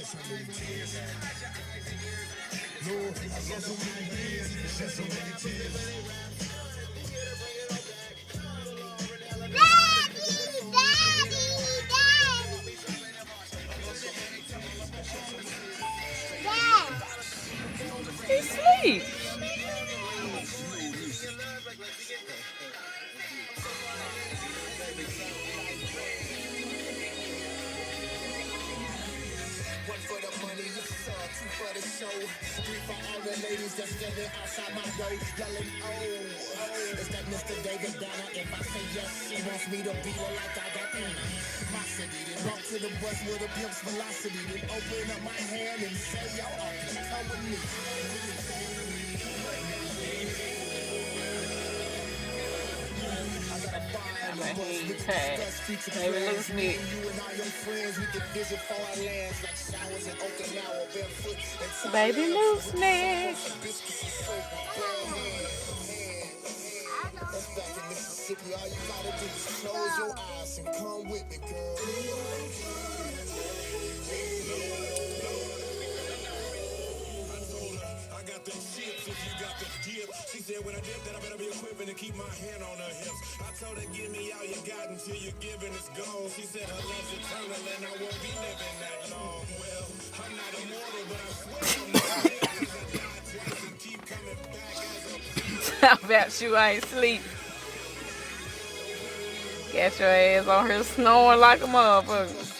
He's asleep. One for the money, yes sir, two for the show. Three for all the ladies that's standing outside my door, yelling, oh. Is that Mr. David Banner? If I say yes, she wants me to beat her like I got my city. Then walk to the bus with a pimp's velocity. Then open up my hand and say, yo, come with me. Hey, maybe lose me. Baby, lose me. Back in Mississippi, all you gotta do is close your eyes and come with me, girl. I got them chips if you got the dip. She said when I dip that I better be equipping to keep my hand on her hips. I told her give me all you got until you're giving it's gone. She said her love's eternal and I won't be living that long. Well, I'm not immortal, but I swear I'm not dead. Cause I died twice and keep coming back as a I bet you ain't sleep. Got your ass on here snoring like a motherfucker.